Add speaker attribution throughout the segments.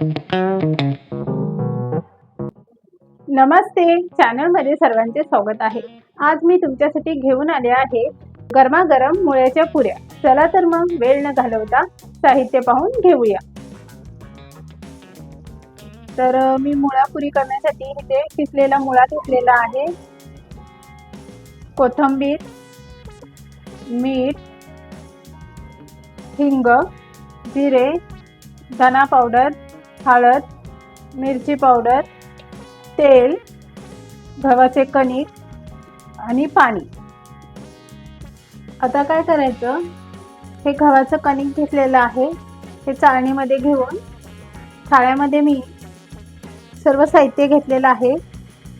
Speaker 1: नमस्ते, चॅनलमध्ये सर्वांचे स्वागत आहे। आज मी तुमच्यासाठी घेऊन आले आहे गरमागरम मुळ्याच्या पुऱ्या। चला तर मग वेळ न घालवता साहित्य पाहून घेऊया। तर मी मुळा पुरी करण्यासाठी इथे किसलेला मुळा घेतलेला आहे, कोथिंबीर, मीठ, हिंग, जिरे, धना पावडर, हळद, मिरची पावडर, तेल, गव्हाचे कणिक आणि पाणी। आता काय करायचं, हे गव्हाचं कणिक घेतलेलं आहे, हे चाळणीमध्ये घेऊन थाळ्यामध्ये मी सर्व साहित्य घेतलेलं आहे,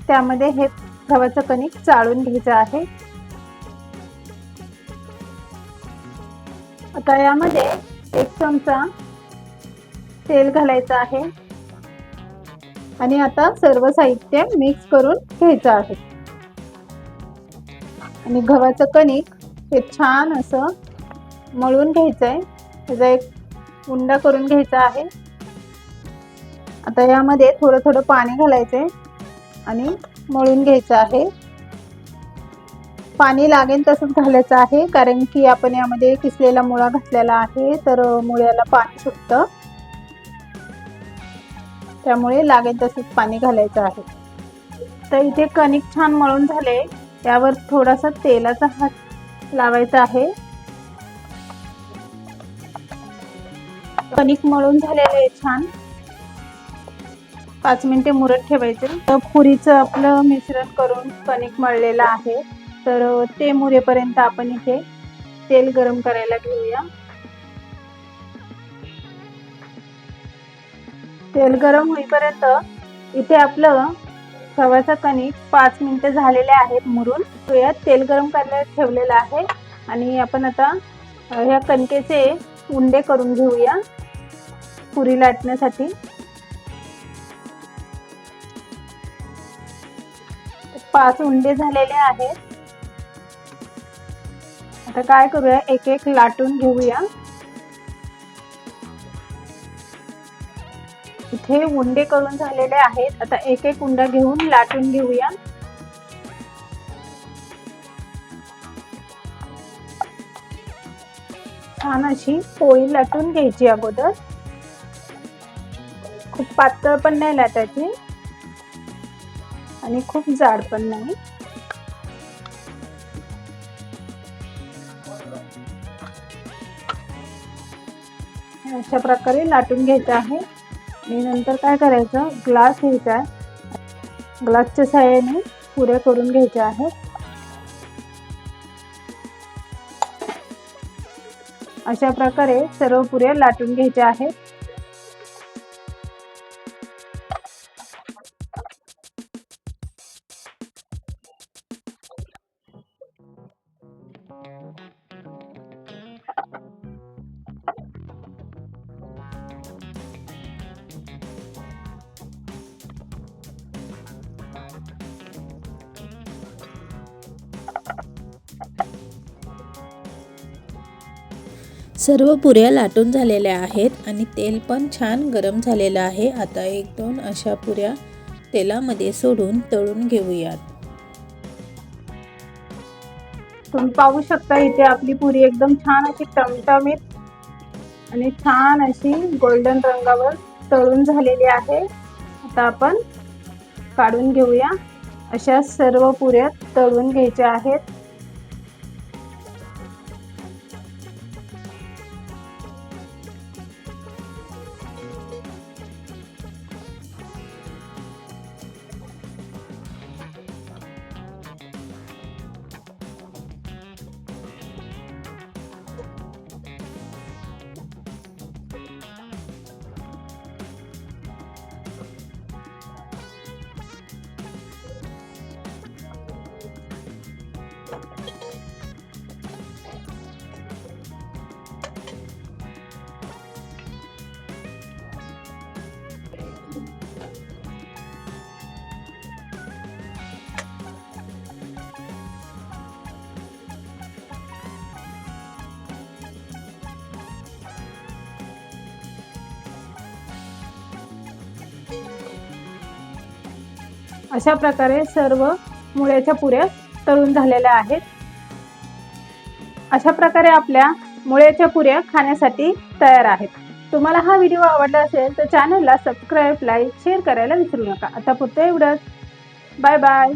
Speaker 1: त्यामध्ये हे गव्हाचं कणिक चाळून घ्यायचं आहे। आता यामध्ये 1 चमचा तेल घालायचं आहे आणि आता सर्व साहित्य मिक्स करून घ्यायचं आहे आणि गव्हाचं कणिक हे छान असं मळून घ्यायचं आहे, त्याचा एक उंडा करून घ्यायचा आहे। आता यामध्ये थोडं थोडं पाणी घालायचं आणि मळून घ्यायचं आहे। पाणी लागेल तसंच घालायचं आहे, कारण की आपण यामध्ये किसलेला मुळा घातलेला आहे, तर मुळ्याला पाणी सुटतं, त्यामुळे लागेल तसंच पाणी घालायचं आहे। तर इथे कणिक छान मळून झाले, त्यावर थोडासा तेलाचा हात लावायचा आहे। कणिक मळून झालेले आहे छान, 5 मिनिटे मुरत ठेवायचे। तर पुरीचं आपलं मिश्रण करून कणिक मळलेलं आहे, तर ते मुरेपर्यंत आपण इथे तेल गरम करायला घेऊया। तेल गरम होईपर्यंत इथे आपलं गव्हाचं कणिक 5 मिनिटे झालेले आहेत मुरून। यात तेल गरम करायला ठेवलेलं आहे आणि आपण आता ह्या कणकेचे उंडे करून घेऊया पुरी लाटण्यासाठी। 5 उंडे झालेले आहेत। आता काय करूया, एक एक लाटून घेऊया। इथे उंडे करून झालेले आहेत, आता एक एक उंडा घेऊन लाटून घेऊया। छान अशी पोळी लाटून घ्यायची अगोदर, खूप पातळ पण नाही लाटायची आणि खूप जाड पण नाही। अशा प्रकारे लाटून घ्यायचं आहे आणि नंतर काय करायचं, ग्लास घ्यायचा आहे, ग्लासच्या सहाय्याने पुऱ्या करून घ्यायच्या आहेत। अशा प्रकारे सर्व पुऱ्या लाटून घ्यायच्या आहेत।
Speaker 2: सर्व पुऱ्या लाटून झालेल्या आहेत आणि तेल पण छान गरम झालेलं आहे। आता 1-2 अशा पुऱ्या तेलामध्ये सोडून तळून घेऊयात।
Speaker 1: तुम्ही पाहू शकता, इथे आपली पुरी एकदम छान अशी टमटमीत आणि छान अशी गोल्डन रंगावर तळून झालेली आहे। आता आपण काढून घेऊया। अशा सर्व पुऱ्या तळून घ्यायच्या आहेत। अशा प्रकारे सर्व मुळ्याच्या पुऱ्या तळून झालेल्या आहेत. अशा प्रकारे आपल्या मुळ्याच्या पुऱ्या खाण्यासाठी तयार आहेत. तुम्हाला हा व्हिडिओ आवडला असेल तर चॅनलला सबस्क्राईब, लाईक, शेअर करायला विसरू नका. आता पुरतं एवढंच. Bye bye.